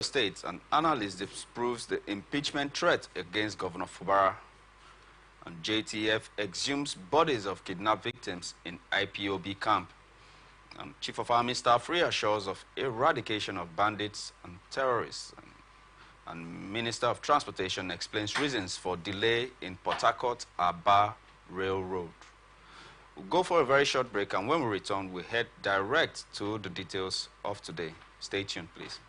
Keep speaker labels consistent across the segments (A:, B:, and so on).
A: State, an analyst disproves the impeachment threat against Governor Fubara, and JTF exhumes bodies of kidnapped victims in IPOB camp. And Chief of Army Staff reassures of eradication of bandits and terrorists. And Minister of Transportation explains reasons for delay in Port Harcourt-Aba Railroad. We'll go for a very short break, and when we return, we'll head direct to the details of today. Stay tuned, please.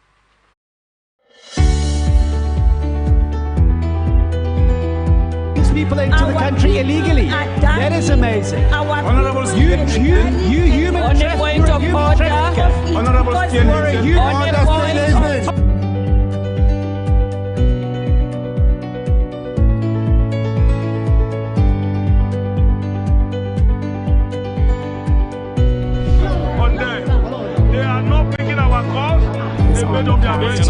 B: People into the country illegally. That is amazing.
C: Honorable
B: you human trafficker.
C: Honorable they are not picking our calls. They made up their minds.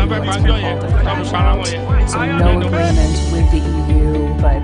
D: So no agreement with the EU, but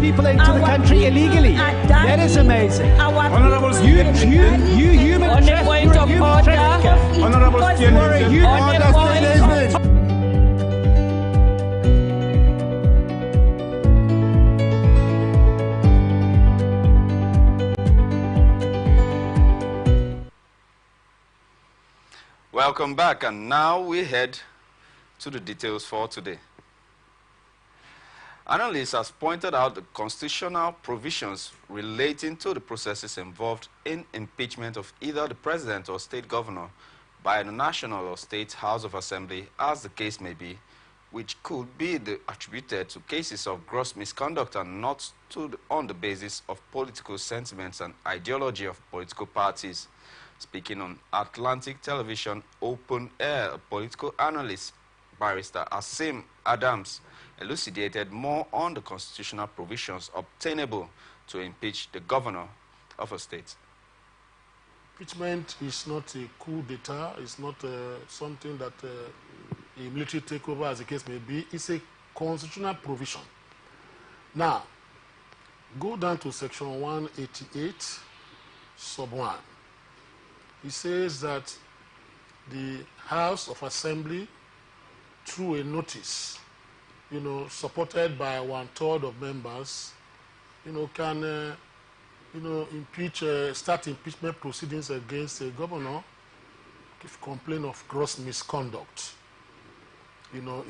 B: people into the country illegally. That is amazing.
C: Honorable
B: you human trafficker.
C: Honorable
A: Welcome back, and now we head to the details for today. Analysts have pointed out the constitutional provisions relating to the processes involved in impeachment of either the president or state governor by the National or State House of Assembly, as the case may be, which could be attributed to cases of gross misconduct and not on the basis of political sentiments and ideology of political parties. Speaking on Atlantic Television Open Air, a political analyst, Barrister Asim Adams, elucidated more on the constitutional provisions obtainable to impeach the governor of a state.
E: Impeachment is not a coup d'etat, it's not something that a military takeover, as the case may be. It's a constitutional provision. Now, go down to section 188, sub 1. It says that the House of Assembly, through a notice, supported by 1/3 of members, can, start impeachment proceedings against a governor if complaint of gross misconduct,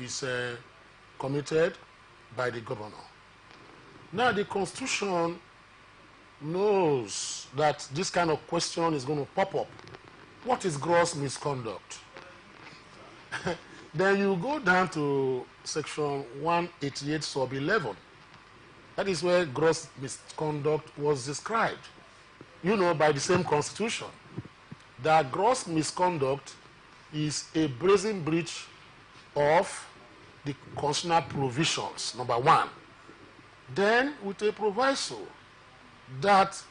E: is committed by the governor. Now, the Constitution knows that this kind of question is going to pop up. What is gross misconduct? Then you go down to section 188 sub 11. That is where gross misconduct was described, by the same Constitution. That gross misconduct is a brazen breach of the constitutional provisions, number 1. Then with a proviso that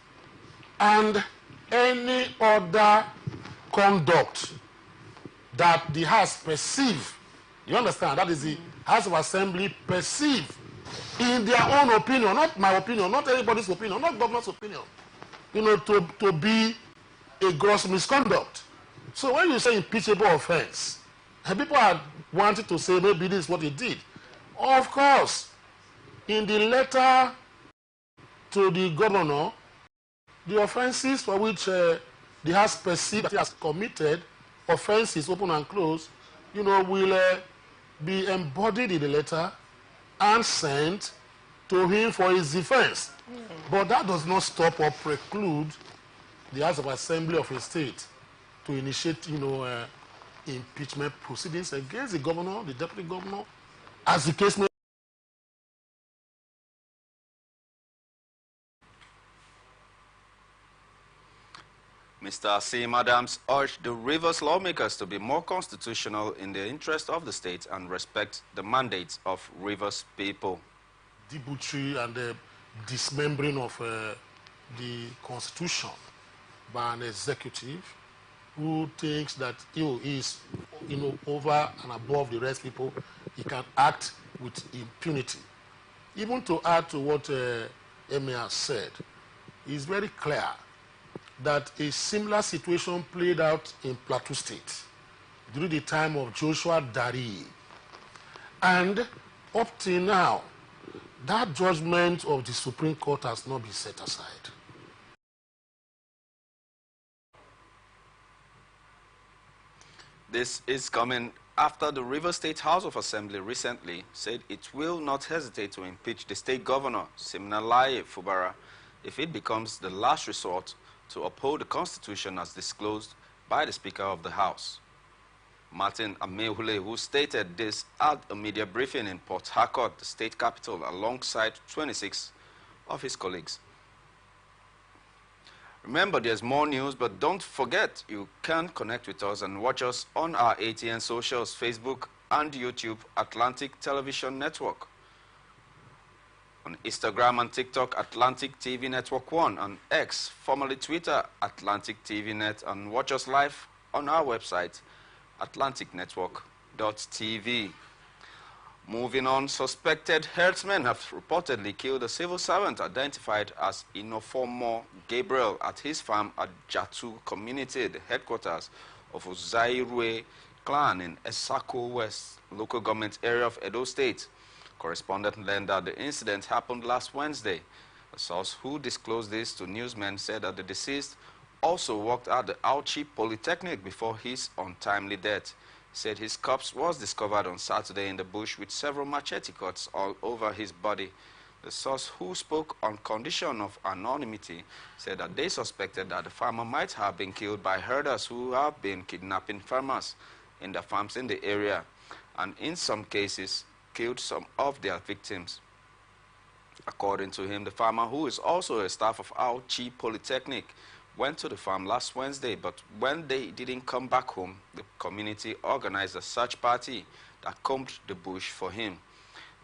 E: and any other conduct that the House perceive, you understand, that is the House of Assembly perceive in their own opinion, not my opinion, not anybody's opinion, not governor's opinion, to be a gross misconduct. So when you say impeachable offense, people are wanting to say maybe this is what he did. Of course, in the letter to the governor, the offenses for which the House perceived that he has committed, offenses, open and close, will be embodied in the letter and sent to him for his defense. But that does not stop or preclude the House of Assembly of a state to initiate, impeachment proceedings against the governor, the deputy governor, as the case may be.
A: Mr. Asim Adams urged the Rivers lawmakers to be more constitutional in the interest of the state and respect the mandates of Rivers people.
E: Debauchery and the dismembering of the Constitution by an executive who thinks that he is, over and above the rest people, he can act with impunity. Even to add to what Emir said, it's very clear that a similar situation played out in Plateau State during the time of Joshua Dari. And up till now, that judgment of the Supreme Court has not been set aside.
A: This is coming after the Rivers State House of Assembly recently said it will not hesitate to impeach the state governor, Siminalayi Fubara, if it becomes the last resort to uphold the Constitution as disclosed by the Speaker of the House. Martin Amehule, who stated this at a media briefing in Port Harcourt, the state capital, alongside 26 of his colleagues. Remember, there's more news, but don't forget you can connect with us and watch us on our ATN socials, Facebook and YouTube, Atlantic Television Network. On Instagram and TikTok, Atlantic TV Network 1, on X, formerly Twitter, Atlantic TV Net, and watch us live on our website, atlanticnetwork.tv. Moving on, suspected herdsmen have reportedly killed a civil servant identified as Inofomo Gabriel at his farm at Jatu community, the headquarters of Ozairwe clan in Esako West, local government area of Edo State. Correspondent learned that the incident happened last Wednesday. A source who disclosed this to newsmen said that the deceased also worked at the Auchi Polytechnic before his untimely death. said his corpse was discovered on Saturday in the bush with several machete cuts all over his body. The source, who spoke on condition of anonymity, said that they suspected that the farmer might have been killed by herders who have been kidnapping farmers in the farms in the area, and in some cases killed some of their victims. According to him, the farmer, who is also a staff of Auchi Polytechnic, went to the farm last Wednesday, but when they didn't come back home, the community organized a search party that combed the bush for him.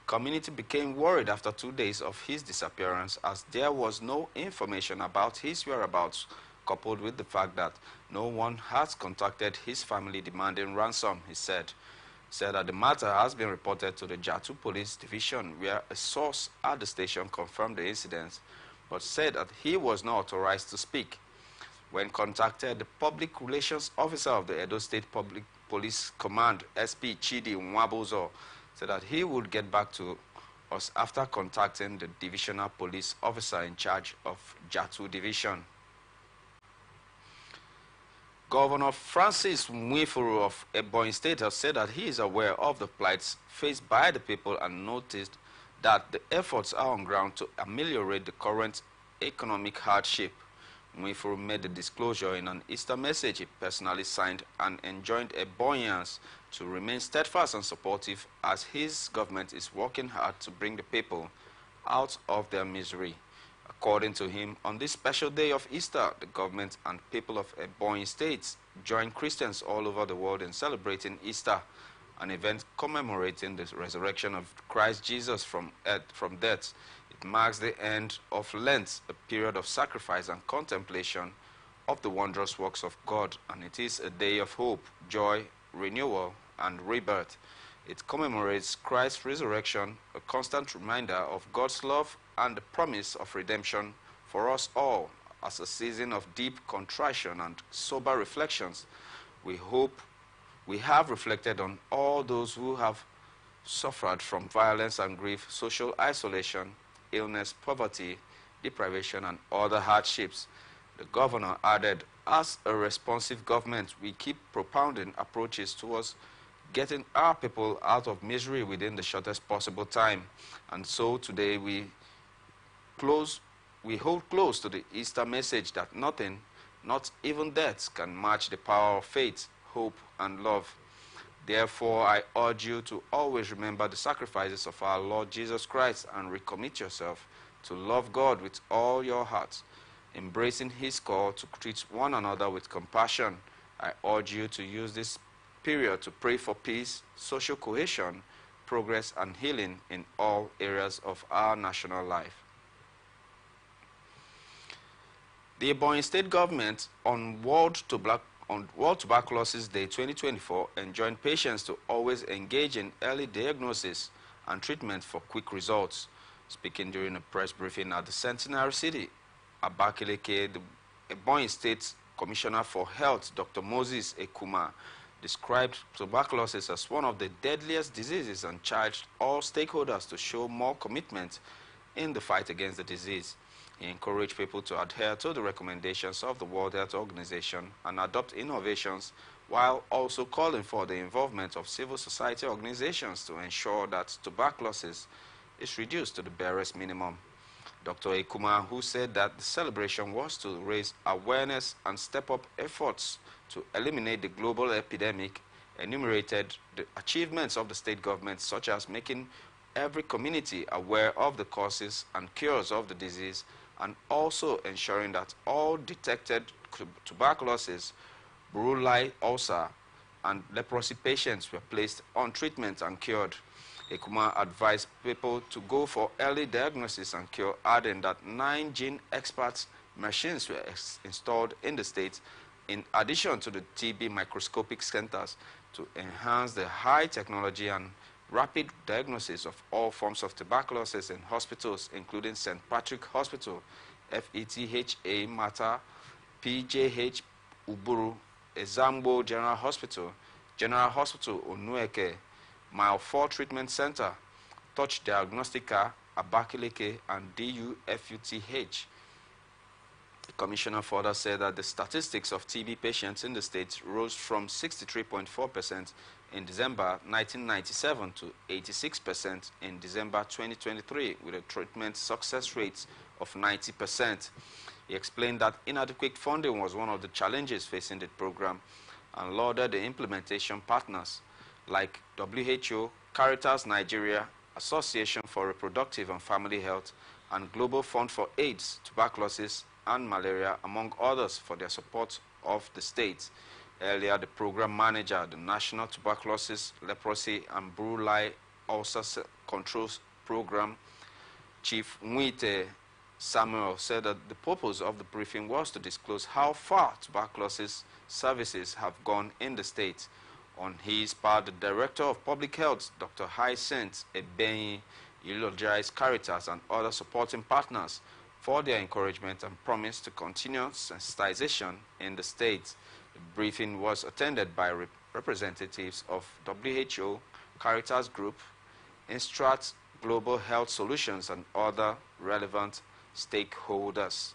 A: The community became worried after 2 days of his disappearance, as there was no information about his whereabouts, coupled with the fact that no one has contacted his family demanding ransom, he said. Said that the matter has been reported to the Jatu Police Division, where a source at the station confirmed the incident, but said that he was not authorized to speak. When contacted, the Public Relations Officer of the Edo State Public Police Command, SP Chidi Nwabozo, said that he would get back to us after contacting the Divisional Police Officer in charge of Jatu Division. Governor Francis Mwifuru of Ebonyi State has said that he is aware of the plights faced by the people and noticed that the efforts are on ground to ameliorate the current economic hardship. Mwifuru made the disclosure in an Easter message he personally signed and enjoined Ebonyans to remain steadfast and supportive as his government is working hard to bring the people out of their misery. According to him, on this special day of Easter, the government and people of Ebonyi State join Christians all over the world in celebrating Easter, an event commemorating the resurrection of Christ Jesus from death. It marks the end of Lent, a period of sacrifice and contemplation of the wondrous works of God, and it is a day of hope, joy, renewal, and rebirth. It commemorates Christ's resurrection, a constant reminder of God's love and the promise of redemption for us all. As a season of deep contrition and sober reflections, we hope we have reflected on all those who have suffered from violence and grief, social isolation, illness, poverty, deprivation, and other hardships. The governor added, as a responsive government, we keep propounding approaches towards getting our people out of misery within the shortest possible time. And so today we hold close to the Easter message that nothing, not even death, can match the power of faith, hope, and love. Therefore, I urge you to always remember the sacrifices of our Lord Jesus Christ and recommit yourself to love God with all your heart, embracing his call to treat one another with compassion. I urge you to use this period to pray for peace, social cohesion, progress, and healing in all areas of our national life. The Ebonyi State government on World Tuberculosis Day 2024 enjoined patients to always engage in early diagnosis and treatment for quick results. Speaking during a press briefing at the Centenary City, Abakaliki, the Ebonyi State Commissioner for Health, Dr. Moses Ekuma, described tuberculosis as one of the deadliest diseases and charged all stakeholders to show more commitment in the fight against the disease. He encouraged people to adhere to the recommendations of the World Health Organization and adopt innovations, while also calling for the involvement of civil society organizations to ensure that tuberculosis is reduced to the barest minimum. Dr. Ekuma, who said that the celebration was to raise awareness and step up efforts to eliminate the global epidemic, enumerated the achievements of the state government, such as making every community aware of the causes and cures of the disease, and also ensuring that all detected tuberculosis, Brulai ulcer, and leprosy patients were placed on treatment and cured. Ekuma advised people to go for early diagnosis and cure, adding that 9 gene experts machines were installed in the state, in addition to the TB microscopic centers, to enhance the high technology and rapid diagnosis of all forms of tuberculosis in hospitals, including St. Patrick Hospital, FETHA Mata, PJH Uburu, Ezambo General Hospital Onueke, Mile 4 Treatment Center, Touch Diagnostica, Abakaliki, and DUFUTH. commissioner further said that the statistics of TB patients in the state rose from 63.4% in December 1997 to 86% in December 2023, with a treatment success rate of 90%. He explained that inadequate funding was one of the challenges facing the program and lauded the implementation partners like WHO, Caritas Nigeria, Association for Reproductive and Family Health, and Global Fund for AIDS, Tuberculosis, and Malaria, among others, for their support of the state. Earlier, the program manager, the National Tuberculosis, Leprosy, and Brulai Ulcer Control Program, Chief Nwite Samuel, said that the purpose of the briefing was to disclose how far tuberculosis services have gone in the state. On his part, the Director of Public Health, Dr. Hyacinth Ebenyi, eulogized Caritas and other supporting partners for their encouragement and promise to continue sensitization in the state. The briefing was attended by representatives of WHO, Caritas Group, Instrat Global Health Solutions, and other relevant stakeholders.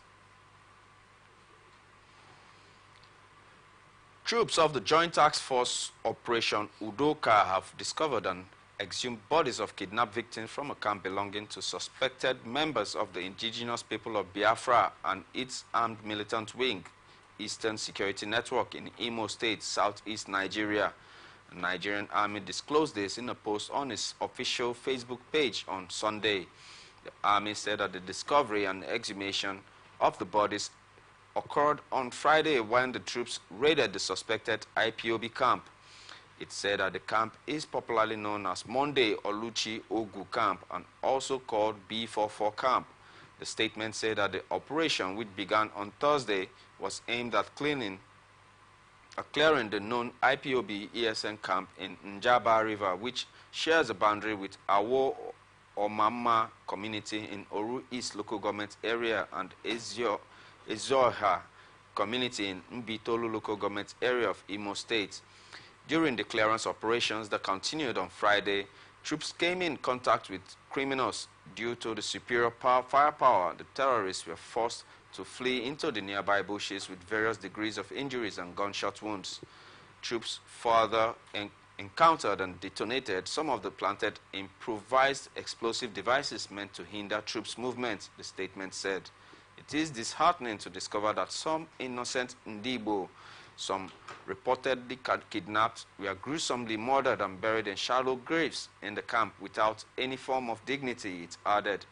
A: Troops of the Joint Task Force Operation Udoka have discovered and exhumed bodies of kidnapped victims from a camp belonging to suspected members of the indigenous people of Biafra and its armed militant wing, Eastern Security Network, in Imo State, southeast Nigeria. The Nigerian Army disclosed this in a post on its official Facebook page on Sunday. The Army said that the discovery and exhumation of the bodies occurred on Friday when the troops raided the suspected IPOB camp. It said that the camp is popularly known as Monday Oluchi Ogu Camp and also called B44 Camp. The statement said that the operation, which began on Thursday, was aimed at clearing the known IPOB ESN camp in Njaba River, which shares a boundary with Awo Omama community in Oru East local government area and Ezoha community in Mbitolu local government area of Imo State. During the clearance operations that continued on Friday, troops came in contact with criminals. Due to the superior firepower, the terrorists were forced to flee into the nearby bushes with various degrees of injuries and gunshot wounds. Troops further encountered and detonated some of the planted improvised explosive devices meant to hinder troops' movement, the statement said. It is disheartening to discover that some innocent Ndibo, some reportedly kidnapped, were gruesomely murdered and buried in shallow graves in the camp without any form of dignity, it added.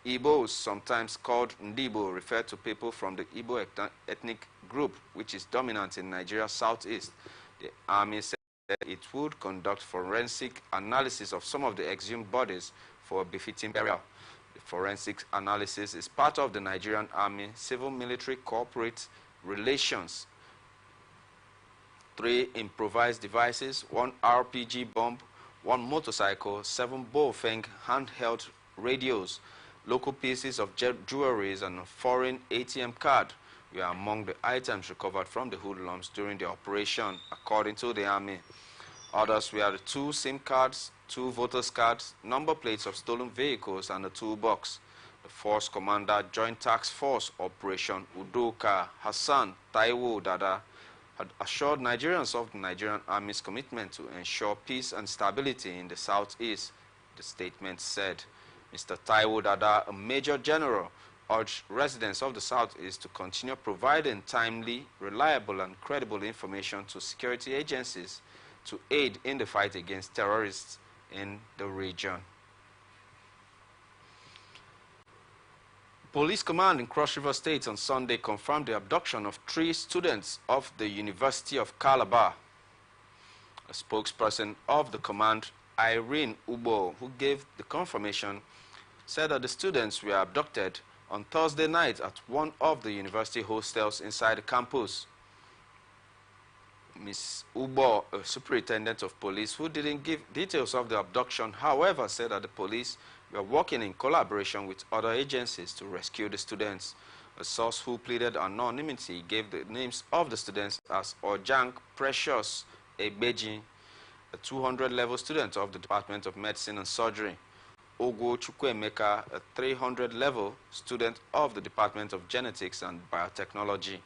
A: Igbos, sometimes called Ndibo, refer to people from the Igbo ethnic group, which is dominant in Nigeria's southeast. The army said it would conduct forensic analysis of some of the exhumed bodies for a befitting burial. The forensic analysis is part of the Nigerian Army Civil-Military Corporate Relations. 3 improvised devices, 1 RPG bomb, 1 motorcycle, 7 Bofeng handheld radios, local pieces of jewelry, and a foreign ATM card were among the items recovered from the hoodlums during the operation, according to the Army. Others were the 2 SIM cards, 2 voters' cards, number plates of stolen vehicles, and a toolbox. The Force Commander, Joint Task Force Operation Udoka, Hassan Taiwo Dada, had assured Nigerians of the Nigerian Army's commitment to ensure peace and stability in the southeast, the statement said. Mr. Taiwo Dada, a major general, urged residents of the southeast to continue providing timely, reliable, and credible information to security agencies to aid in the fight against terrorists in the region. Police command in Cross River State on Sunday confirmed the abduction of 3 students of the University of Calabar. A spokesperson of the command, Irene Ubo, who gave the confirmation, said that the students were abducted on Thursday night at one of the university hostels inside the campus. Ms. Ubo, a superintendent of police who didn't give details of the abduction, however, said that the police were working in collaboration with other agencies to rescue the students. A source who pleaded anonymity gave the names of the students as Ojang Precious Egbeji, a 200-level student of the Department of Medicine and Surgery, Ogo Chukwuemeka, a 300-level student of the Department of Genetics and Biotechnology,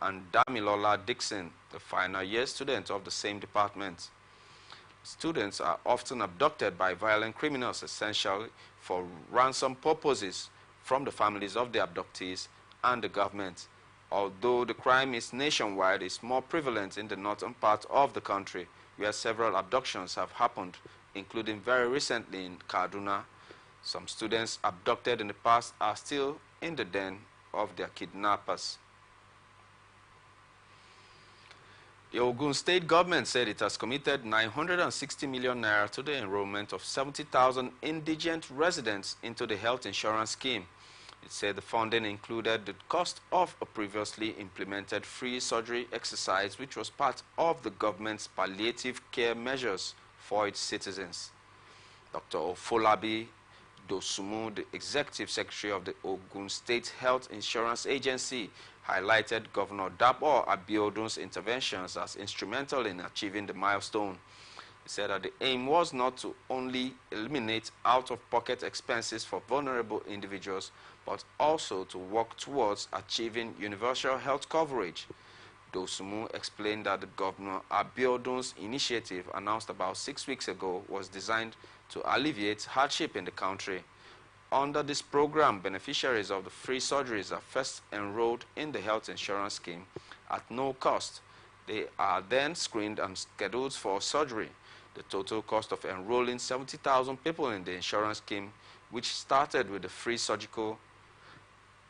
A: and Damilola Dixon, a final year student of the same department. Students are often abducted by violent criminals, essentially for ransom purposes, from the families of the abductees and the government. Although the crime is nationwide, it's more prevalent in the northern part of the country, where several abductions have happened, including very recently in Kaduna. Some students abducted in the past are still in the den of their kidnappers. The Ogun State government said it has committed 960 million naira to the enrollment of 70,000 indigent residents into the health insurance scheme. It said the funding included the cost of a previously implemented free surgery exercise, which was part of the government's palliative care measures for its citizens. Dr. Ofolabi Dosumu, the executive secretary of the Ogun State Health Insurance Agency, highlighted Governor Dabo Abiodun's interventions as instrumental in achieving the milestone. He said that the aim was not to only eliminate out-of-pocket expenses for vulnerable individuals, but also to work towards achieving universal health coverage. Dosumu explained that the Governor Abiodun's initiative, announced about 6 weeks ago, was designed to alleviate hardship in the country. Under this program, beneficiaries of the free surgeries are first enrolled in the health insurance scheme at no cost. They are then screened and scheduled for surgery. The total cost of enrolling 70,000 people in the insurance scheme, which started with the free surgical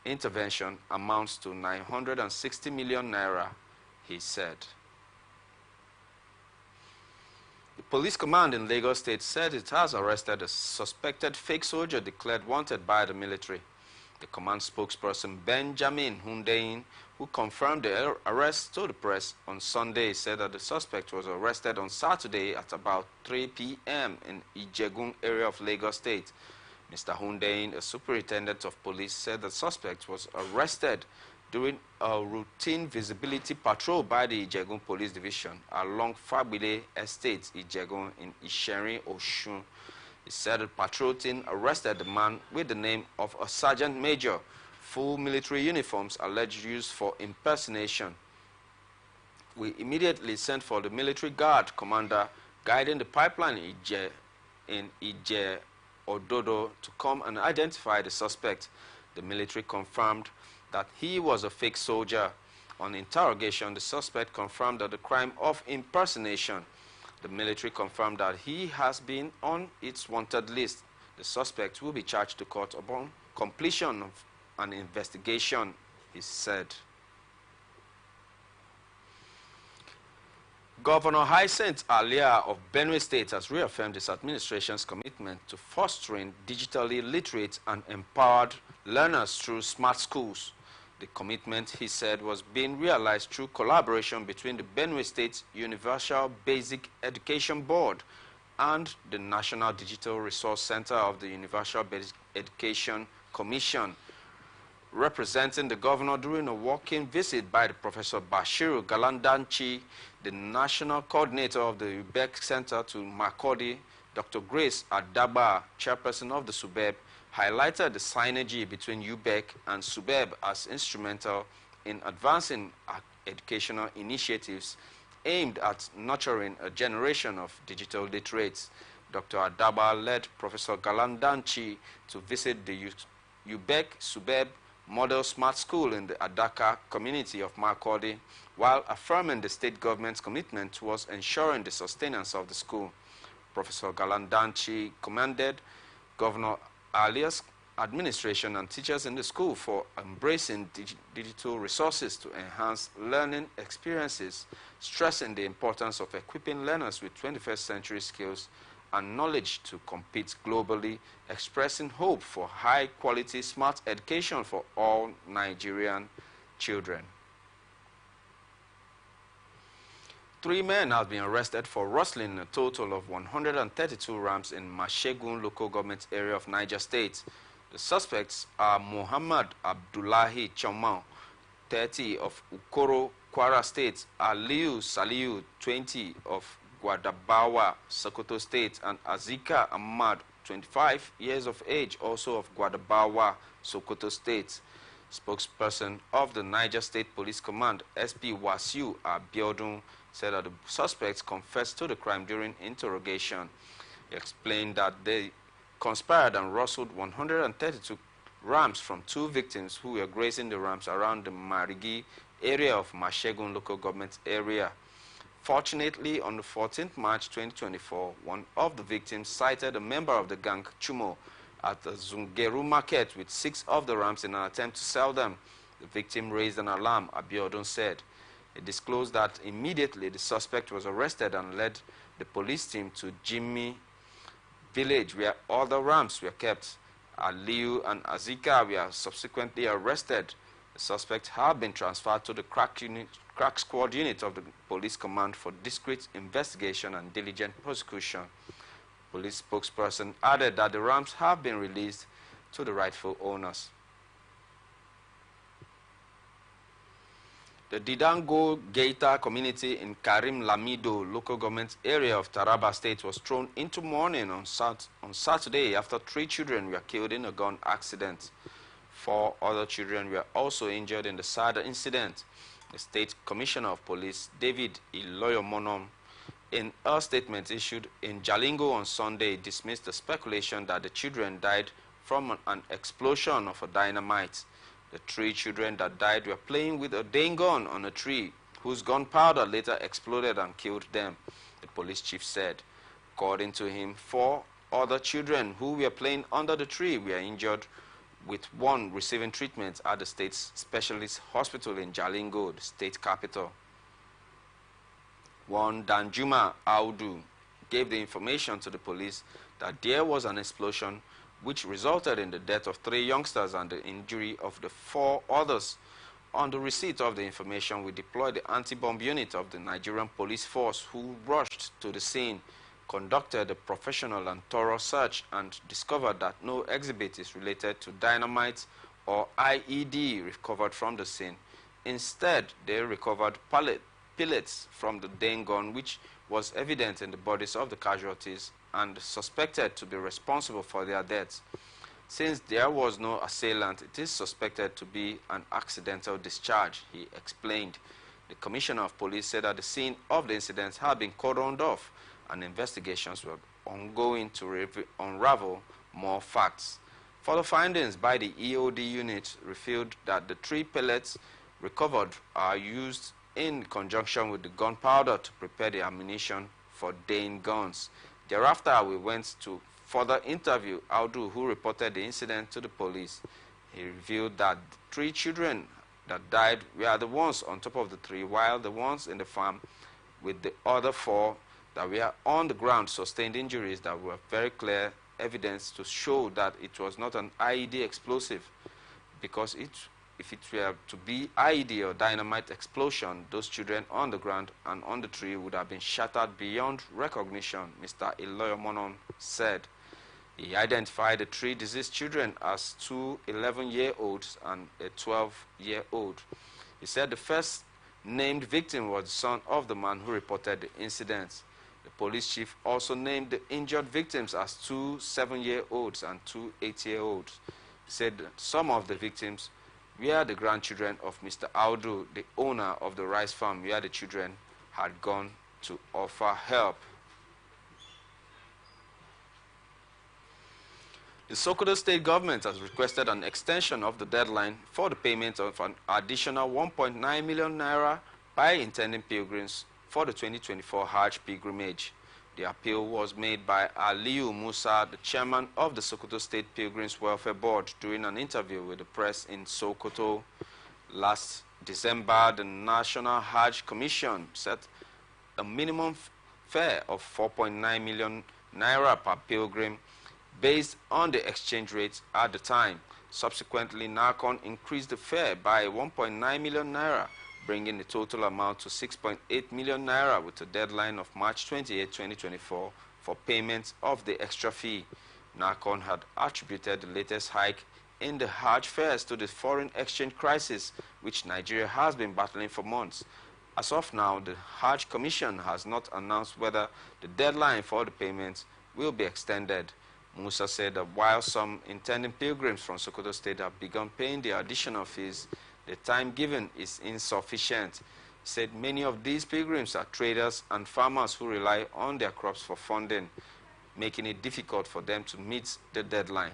A: intervention, amounts to 960 million naira, he said. The police command in Lagos State said it has arrested a suspected fake soldier declared wanted by the military. The command spokesperson Benjamin Hundeyin, who confirmed the arrest to the press on Sunday, said that the suspect was arrested on Saturday at about 3 p.m. in Ijegun area of Lagos State. Mr. Hundeyin, a superintendent of police, said the suspect was arrested during a routine visibility patrol by the Ijegun Police Division along Fabile Estate, Ijegun in Isheri, Oshun. He said the patrol team arrested the man with the name of a sergeant major, full military uniforms alleged used for impersonation. We immediately sent for the military guard commander guiding the pipeline in Ije Ododo to come and identify the suspect. The military confirmed that he was a fake soldier. On interrogation, the suspect confirmed that the crime of impersonation. The military confirmed that he has been on its wanted list. The suspect will be charged to court upon completion of an investigation, he said. Governor Hyacinth Alia of Benue State has reaffirmed his administration's commitment to fostering digitally literate and empowered learners through smart schools. The commitment, he said, was being realized through collaboration between the Benue State Universal Basic Education Board and the National Digital Resource Center of the Universal Basic Education Commission. Representing the governor during a walk-in visit by the Professor Bashiru Galandanchi, the national coordinator of the UBEC Center to Makurdi, Dr. Grace Adaba, chairperson of the SUBEB, highlighted the synergy between UBEC and SUBEB as instrumental in advancing educational initiatives aimed at nurturing a generation of digital literates. Dr. Adaba led Professor Galandanchi to visit the UBEC SUBEB Model Smart School in the Adaka community of Makurdi, while affirming the state government's commitment towards ensuring the sustenance of the school. Professor Galandanchi commended Governor Alia's administration and teachers in the school for embracing digital resources to enhance learning experiences, stressing the importance of equipping learners with 21st century skills and knowledge to compete globally, expressing hope for high-quality smart education for all Nigerian children. 3 men have been arrested for rustling a total of 132 rams in Mashegun local government area of Niger State. The suspects are Muhammad Abdullahi Chomau, 30, of Ukoro, Kwara State, Aliyu Saliu, 20, of Guadabawa, Sokoto State, and Azika Ahmad 25 years of age, also of Guadabawa, Sokoto State. Spokesperson of the Niger State Police Command, SP Wasiu Abiodun, said that the suspects confessed to the crime during interrogation. He explained that they conspired and rustled 132 rams from 2 victims who were grazing the rams around the Marigi area of Mashegun local government area. Fortunately, on the 14th March 2024, one of the victims cited a member of the gang, Chumo, at the Zungeru market with 6 of the rams in an attempt to sell them. The victim raised an alarm, Abiodun said. He disclosed that immediately the suspect was arrested and led the police team to Jimmy village where all the rams were kept. Aliu and Azika were subsequently arrested. The suspects have been transferred to the crack squad unit of the police command for discreet investigation and diligent prosecution. Police spokesperson added that the rams have been released to the rightful owners. The Didango Geita community in Karim Lamido local government area of Taraba State was thrown into mourning on Saturday after 3 children were killed in a gun accident. 4 other children were also injured in the sad incident. The State Commissioner of Police, David Iloyomonom, in a statement issued in Jalingo on Sunday, dismissed the speculation that the children died from an explosion of a dynamite. The 3 children that died were playing with a Dane gun on a tree, whose gunpowder later exploded and killed them, the police chief said. According to him, 4 other children who were playing under the tree were injured, with 1 receiving treatment at the state's specialist hospital in Jalingo, the state capital. One Danjuma Audu gave the information to the police that there was an explosion which resulted in the death of 3 youngsters and the injury of the 4 others. On the receipt of the information, we deployed the anti-bomb unit of the Nigerian police force, who rushed to the scene, conducted a professional and thorough search, and discovered that no exhibit is related to dynamite or IED recovered from the scene. Instead, they recovered pellets from the Dane gun, which was evident in the bodies of the casualties and suspected to be responsible for their deaths. Since there was no assailant, it is suspected to be an accidental discharge, he explained. The Commissioner of Police said that the scene of the incident had been cordoned off and investigations were ongoing to unravel more facts. Further findings by the EOD unit revealed that the 3 pellets recovered are used in conjunction with the gunpowder to prepare the ammunition for Dane guns. Thereafter, we went to further interview Audu, who reported the incident to the police. He revealed that 3 children that died were the ones on top of the tree, while the ones in the farm with the other 4 that were on the ground sustained injuries that were very clear evidence to show that it was not an IED explosive, because if it were to be IED or dynamite explosion, those children on the ground and on the tree would have been shattered beyond recognition, Mr. Iloyomonon said. He identified the 3 deceased children as 2 11-year-olds and a 12-year-old. He said the first named victim was the son of the man who reported the incident. The police chief also named the injured victims as 2 7-year-olds and 2 8-year-olds. He said that some of the victims were the grandchildren of Mr. Audu, the owner of the rice farm where the children had gone to offer help. The Sokoto state government has requested an extension of the deadline for the payment of an additional 1.9 million naira by intending pilgrims for the 2024 Hajj pilgrimage. The appeal was made by Aliu Musa, the chairman of the Sokoto State Pilgrims Welfare Board, during an interview with the press in Sokoto. Last December, the National Hajj Commission set a minimum fare of 4.9 million naira per pilgrim based on the exchange rates at the time. Subsequently, NACON increased the fare by 1.9 million naira, bringing the total amount to 6.8 million naira with a deadline of March 28, 2024 for payment of the extra fee. NACON had attributed the latest hike in the Hajj fares to the foreign exchange crisis, which Nigeria has been battling for months. As of now, the Hajj Commission has not announced whether the deadline for the payments will be extended. Musa said that while some intending pilgrims from Sokoto State have begun paying the additional fees, the time given is insufficient. He said many of these pilgrims are traders and farmers who rely on their crops for funding, making it difficult for them to meet the deadline.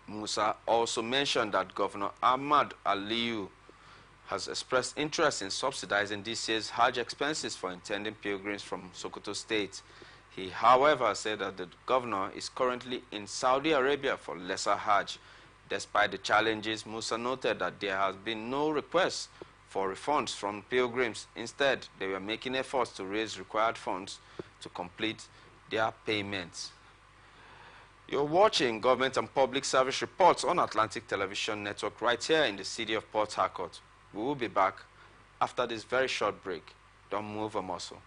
A: Musa also mentioned that Governor Ahmad Aliyu has expressed interest in subsidizing this year's Hajj expenses for intending pilgrims from Sokoto State. He, however, said that the governor is currently in Saudi Arabia for lesser Hajj. Despite the challenges, Musa noted that there has been no request for refunds from pilgrims. Instead, they were making efforts to raise required funds to complete their payments. You're watching Government and Public Service Reports on Atlantic Television Network right here in the city of Port Harcourt. We will be back after this very short break. Don't move a muscle.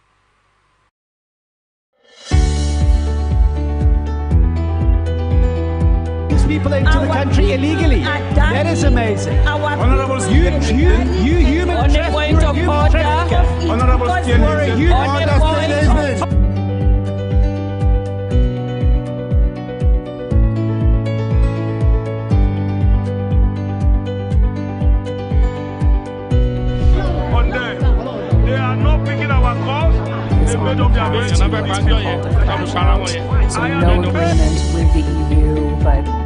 B: People into the country illegally. That is amazing.
C: Honorable
B: You human trafficker.
C: Honorable
B: You are a human.
C: They are not picking our calls. They made up their minds.
D: So no agreement with the EU, but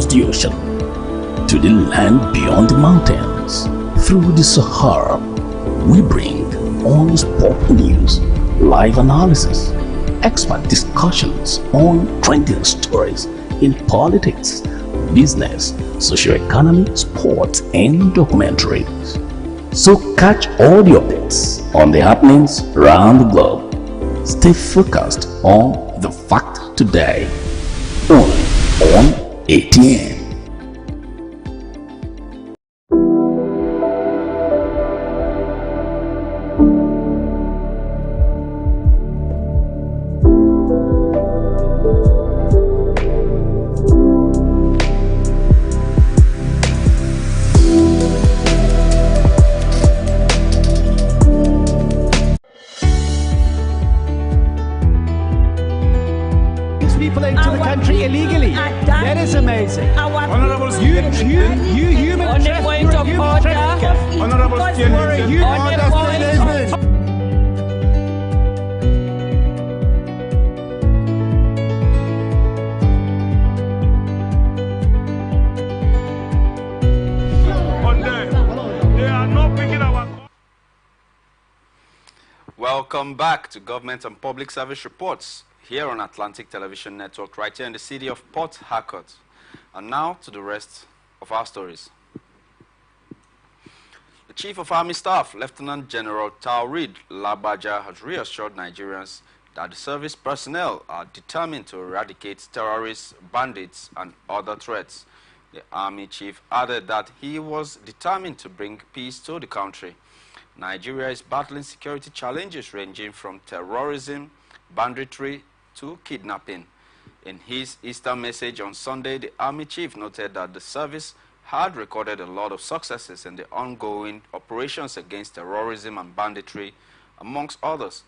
F: the ocean to the land beyond the mountains. Through the Sahara, we bring on-the-spot news, live analysis, expert discussions on trending stories in politics, business, socio-economy, sports, and documentaries. So catch all the updates on the happenings around the globe. Stay focused on the fact today, only on ATN.
B: People into the country illegally. That is amazing.
C: Honorable
B: You human trafficker.
C: Honorable
B: You're a human
C: They are not picking our call.
A: Welcome back to Government and Public Service Reports here on Atlantic Television Network, right here in the city of Port Harcourt. And now to the rest of our stories. The Chief of Army Staff, Lieutenant General Taoreed Labaja, has reassured Nigerians that the service personnel are determined to eradicate terrorists, bandits, and other threats. The Army Chief added that he was determined to bring peace to the country. Nigeria is battling security challenges ranging from terrorism, banditry, to kidnapping. In his Easter message on Sunday, the Army Chief noted that the service had recorded a lot of successes in the ongoing operations against terrorism and banditry, amongst others.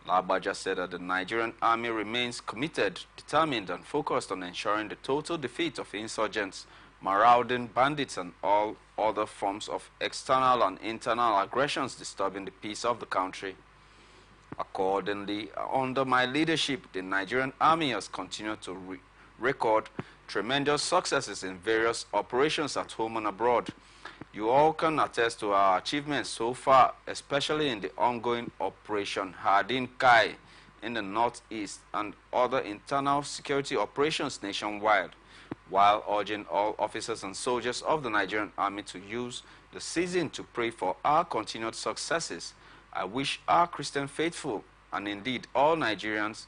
A: Labaja said that the Nigerian Army remains committed, determined, and focused on ensuring the total defeat of insurgents, marauding bandits, and all other forms of external and internal aggressions disturbing the peace of the country. Accordingly, under my leadership, the Nigerian Army has continued to record tremendous successes in various operations at home and abroad. You all can attest to our achievements so far, especially in the ongoing Operation Hardin Kai in the northeast and other internal security operations nationwide, while urging all officers and soldiers of the Nigerian Army to use the season to pray for our continued successes. I wish our Christian faithful and indeed all Nigerians,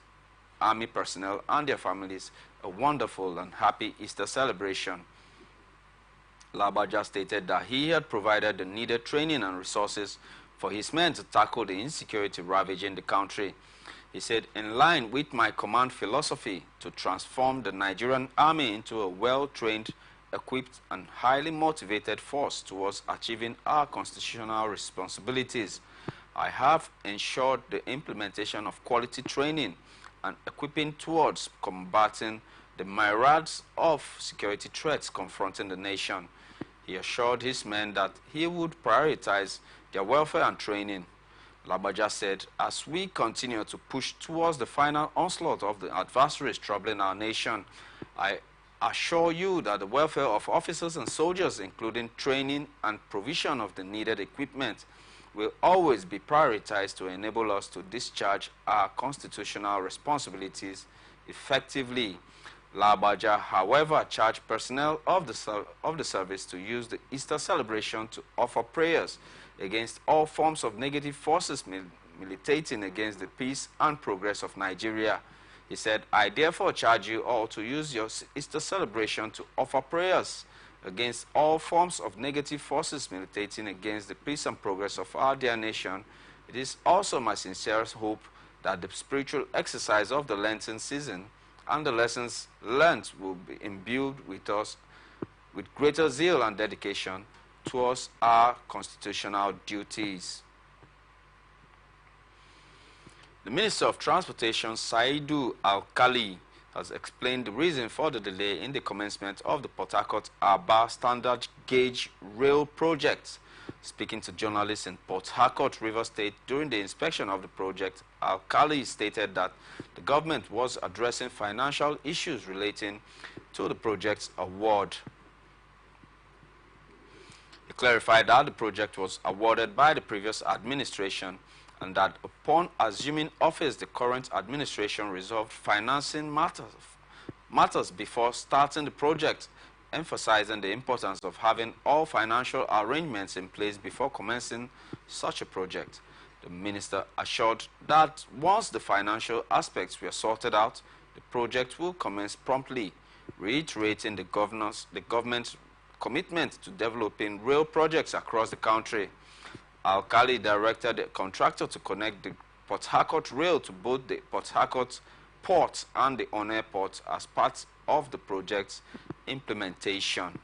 A: Army personnel and their families a wonderful and happy Easter celebration. Labaja stated that he had provided the needed training and resources for his men to tackle the insecurity ravaging the country. He said, in line with my command philosophy to transform the Nigerian Army into a well-trained, equipped, and highly motivated force towards achieving our constitutional responsibilities, I have ensured the implementation of quality training and equipping towards combating the myriads of security threats confronting the nation. He assured his men that he would prioritize their welfare and training. Labaja said, as we continue to push towards the final onslaught of the adversaries troubling our nation, I assure you that the welfare of officers and soldiers, including training and provision of the needed equipment, will always be prioritized to enable us to discharge our constitutional responsibilities effectively. Labaja, however, charged personnel of the service to use the Easter celebration to offer prayers against all forms of negative forces militating against the peace and progress of Nigeria. He said, I therefore charge you all to use your Easter celebration to offer prayers against all forms of negative forces militating against the peace and progress of our dear nation. It is also my sincerest hope that the spiritual exercise of the Lenten season and the lessons learned will be imbued with us with greater zeal and dedication towards our constitutional duties. The Minister of Transportation, Saidu Alkali, has explained the reason for the delay in the commencement of the Port Harcourt-Aba standard gauge rail project. Speaking to journalists in Port Harcourt, Rivers State, during the inspection of the project, Alkali stated that the government was addressing financial issues relating to the project's award. He clarified that the project was awarded by the previous administration and that upon assuming office, the current administration resolved financing matters before starting the project, emphasizing the importance of having all financial arrangements in place before commencing such a project. The minister assured that once the financial aspects were sorted out, the project will commence promptly, reiterating the government's commitment to developing rail projects across the country. Alkali directed the contractor to connect the Port Harcourt rail to both the Port Harcourt port and the On-Air port as part of the project's implementation.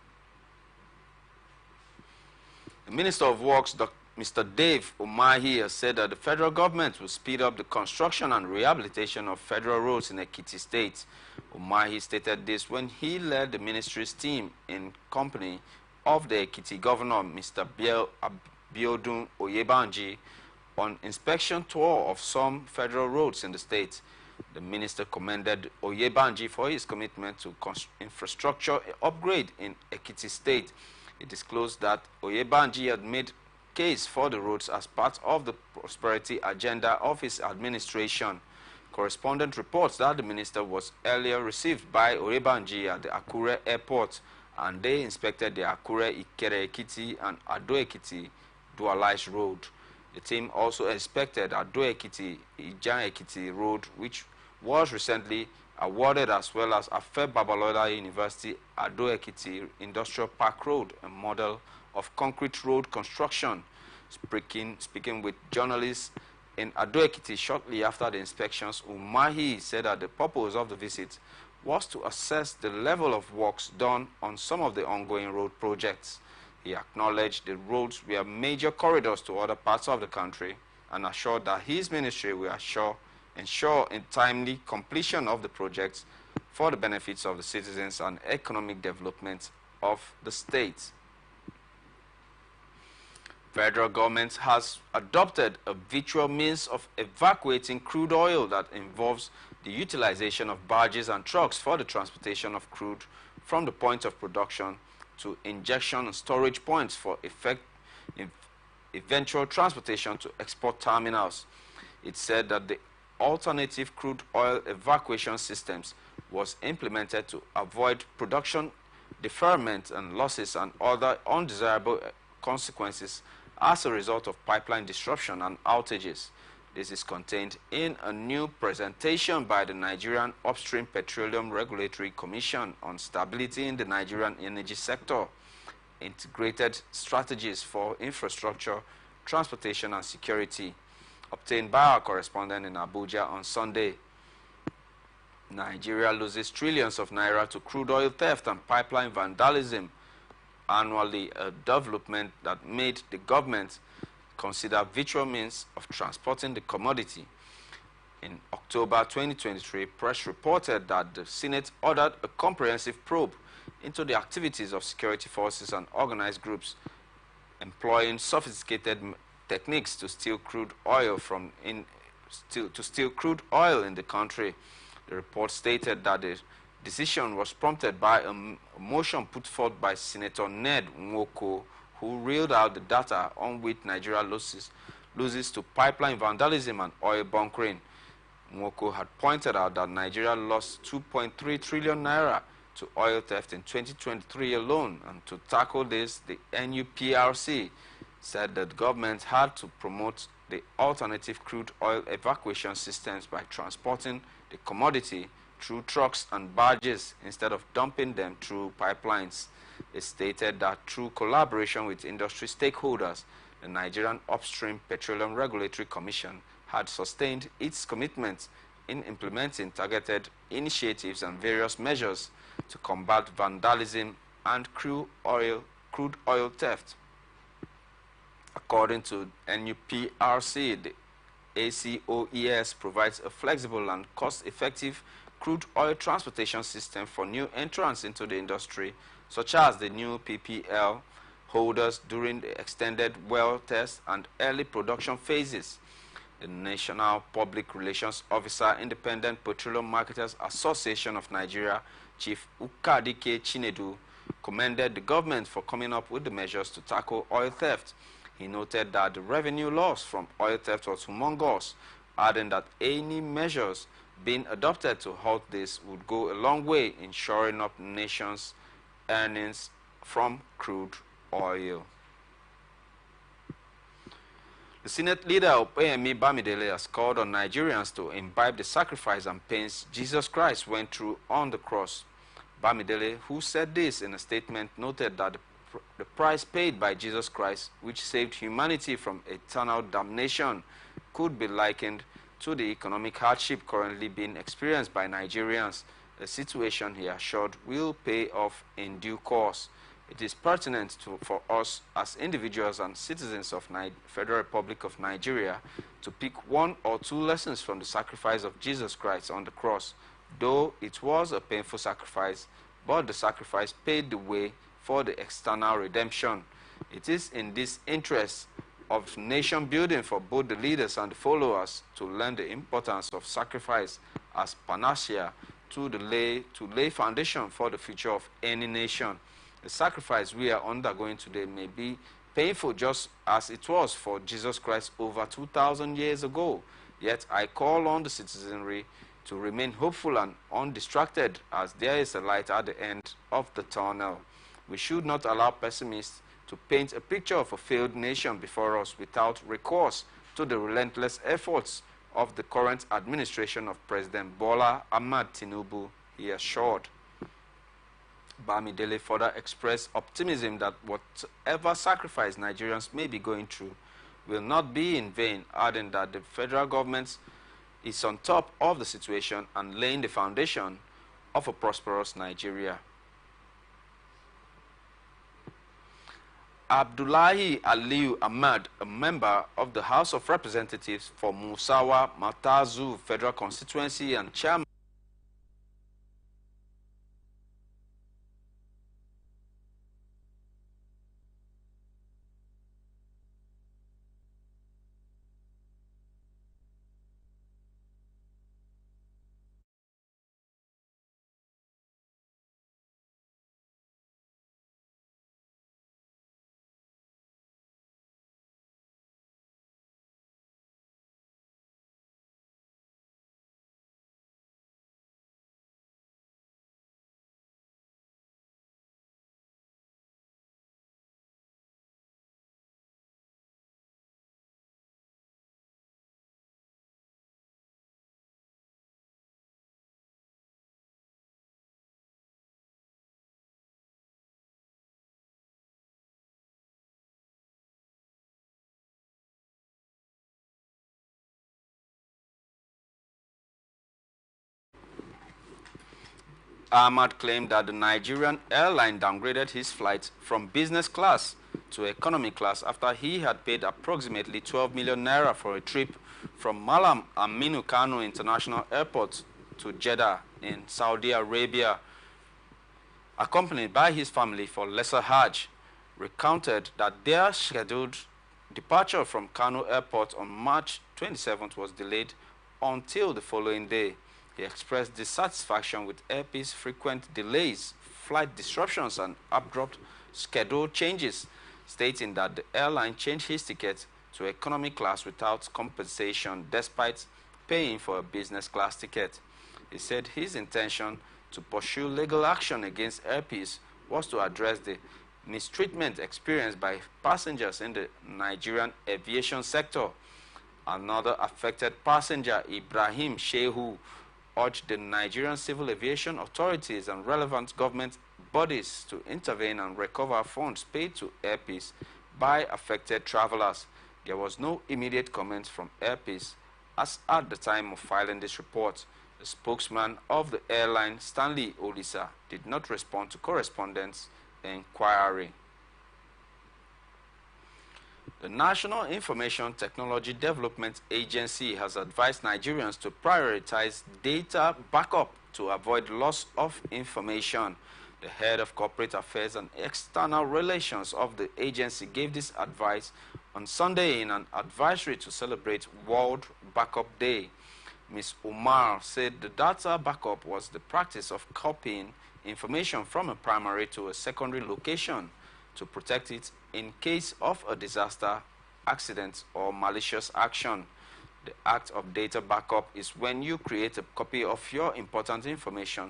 A: The Minister of Works, Mr. Dave Umahi, has said that the federal government will speed up the construction and rehabilitation of federal roads in Ekiti State. Umahi stated this when he led the ministry's team in company of the Ekiti Governor, Mr. Biodun Oyebanji, on inspection tour of some federal roads in the state. The minister commended Oyebanji for his commitment to infrastructure upgrade in Ekiti State. He disclosed that Oyebanji had made case for the roads as part of the prosperity agenda of his administration. Correspondent reports that the minister was earlier received by Oyebanji at the Akure airport, and they inspected the Akure Ikere Ekiti and Ado Ekiti dualized road. The team also inspected Ado Ekiti Ijan Ekiti road, which was recently awarded, as well as Afe Babalola University Ado Ekiti Industrial Park Road, a model of concrete road construction. Speaking with journalists in Ado Ekiti shortly after the inspections, Umahi said that the purpose of the visit was to assess the level of works done on some of the ongoing road projects. He acknowledged the roads were major corridors to other parts of the country and assured that his ministry will ensure in timely completion of the projects for the benefits of the citizens and economic development of the state. Federal government has adopted a virtual means of evacuating crude oil that involves the utilization of barges and trucks for the transportation of crude from the point of production to injection and storage points for eventual transportation to export terminals. It said that the alternative crude oil evacuation systems was implemented to avoid production deferment and losses and other undesirable consequences as a result of pipeline disruption and outages. This is contained in a new presentation by the Nigerian Upstream Petroleum Regulatory Commission on Stability in the Nigerian Energy Sector, Integrated Strategies for Infrastructure, Transportation and Security, obtained by our correspondent in Abuja on Sunday. Nigeria loses trillions of naira to crude oil theft and pipeline vandalism annually, a development that made the government consider virtual means of transporting the commodity. In October 2023, press reported that the Senate ordered a comprehensive probe into the activities of security forces and organized groups employing sophisticated techniques to steal crude oil in the country. The report stated that the decision was prompted by a motion put forth by Senator Ned Nwoko, who reeled out the data on which Nigeria loses to pipeline vandalism and oil bunkering. Nwoko had pointed out that Nigeria lost 2.3 trillion naira to oil theft in 2023 alone, and to tackle this, the NUPRC said that government had to promote the alternative crude oil evacuation systems by transporting the commodity through trucks and barges instead of dumping them through pipelines. It stated that through collaboration with industry stakeholders, the Nigerian Upstream Petroleum Regulatory Commission had sustained its commitment in implementing targeted initiatives and various measures to combat vandalism and crude oil theft. According to NUPRC, the ACOES provides a flexible and cost-effective crude oil transportation system for new entrants into the industry, such as the new PPL holders during the extended well test and early production phases. The National Public Relations Officer, Independent Petroleum Marketers Association of Nigeria, Chief Ukadike Chinedu, commended the government for coming up with the measures to tackle oil theft. He noted that the revenue loss from oil theft was humongous, adding that any measures being adopted to halt this would go a long way in shoring up the nation's earnings from crude oil. The Senate leader Opeyemi Bamidele has called on Nigerians to imbibe the sacrifice and pains Jesus Christ went through on the cross. Bamidele, who said this in a statement, noted that the price paid by Jesus Christ, which saved humanity from eternal damnation, could be likened to the economic hardship currently being experienced by Nigerians, a situation he assured will pay off in due course. It is pertinent for us as individuals and citizens of Federal Republic of Nigeria to pick one or two lessons from the sacrifice of Jesus Christ on the cross. Though it was a painful sacrifice, but the sacrifice paved the way for the external redemption. It is in this interest of nation building for both the leaders and the followers to learn the importance of sacrifice as panacea to lay foundation for the future of any nation. The sacrifice we are undergoing today may be painful just as it was for Jesus Christ over 2,000 years ago. Yet I call on the citizenry to remain hopeful and undistracted, as there is a light at the end of the tunnel. We should not allow pessimists to paint a picture of a failed nation before us without recourse to the relentless efforts of the current administration of President Bola Ahmed Tinubu, he assured. Bamidele further expressed optimism that whatever sacrifice Nigerians may be going through will not be in vain, adding that the federal government is on top of the situation and laying the foundation of a prosperous Nigeria. Abdullahi Aliyu Ahmad, a member of the House of Representatives for Musawa Matazu Federal Constituency and chairman Ahmad claimed that the Nigerian airline downgraded his flight from business class to economy class after he had paid approximately 12 million naira for a trip from Malam Aminu Kano International Airport to Jeddah in Saudi Arabia, accompanied by his family for lesser Hajj, recounted that their scheduled departure from Kano Airport on March 27th was delayed until the following day. He expressed dissatisfaction with Airpeace's frequent delays, flight disruptions, and abrupt schedule changes, stating that the airline changed his ticket to economy class without compensation despite paying for a business class ticket. He said his intention to pursue legal action against Airpeace was to address the mistreatment experienced by passengers in the Nigerian aviation sector. Another affected passenger, Ibrahim Shehu, urged the Nigerian Civil Aviation authorities and relevant government bodies to intervene and recover funds paid to Airpeace by affected travelers. There was no immediate comment from Airpeace as at the time of filing this report. The spokesman of the airline, Stanley Olisa, did not respond to correspondents' inquiry. The National Information Technology Development Agency has advised Nigerians to prioritize data backup to avoid loss of information. The head of Corporate Affairs and External Relations of the agency gave this advice On Sunday, in an advisory to celebrate World Backup Day, Ms. Umar said the data backup was the practice of copying information from a primary to a secondary location to protect it in case of a disaster, accident, or malicious action. The act of data backup is when you create a copy of your important information,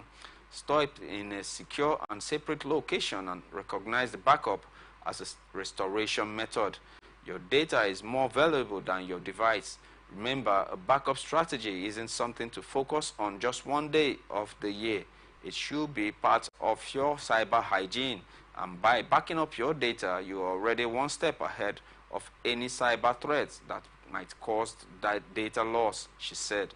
A: store it in a secure and separate location, and recognize the backup as a restoration method. Your data is more valuable than your device. Remember, a backup strategy isn't something to focus on just one day of the year. It should be part of your cyber hygiene. And by backing up your data, you are already one step ahead of any cyber threats that might cause data loss, she said.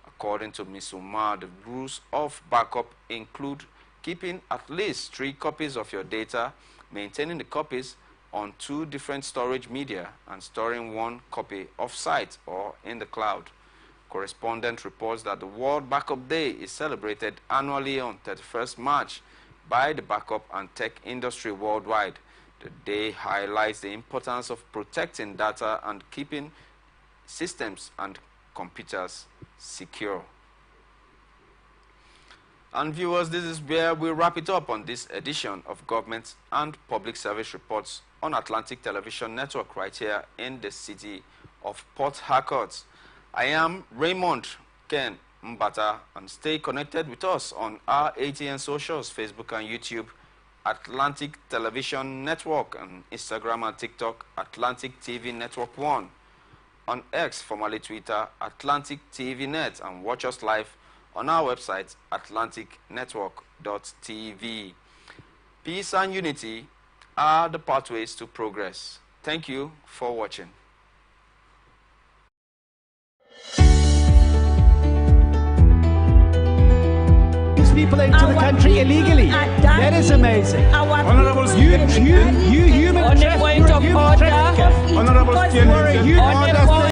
A: According to Ms. Umar, the rules of backup include keeping at least 3 copies of your data, maintaining the copies on 2 different storage media, and storing 1 copy off-site or in the cloud. Correspondent reports that the World Backup Day is celebrated annually on 31st March by the backup and tech industry worldwide. The day highlights the importance of protecting data and keeping systems and computers secure. And viewers, this is where we wrap it up on this edition of Government and Public Service Reports on Atlantic Television Network right here in the city of Port Harcourt. I am Raymond Ken Mbata, and stay connected with us on our ATN socials, Facebook and YouTube, Atlantic Television Network, and Instagram and TikTok, Atlantic TV Network 1. On X, formerly Twitter, Atlantic TV Net, and watch us live on our website, atlanticnetwork.tv. Peace and unity are the pathways to progress. Thank you for watching.
B: People into the country illegally. That is amazing.
C: Honorable
B: You human trafficker.
C: Honorable
B: You are a human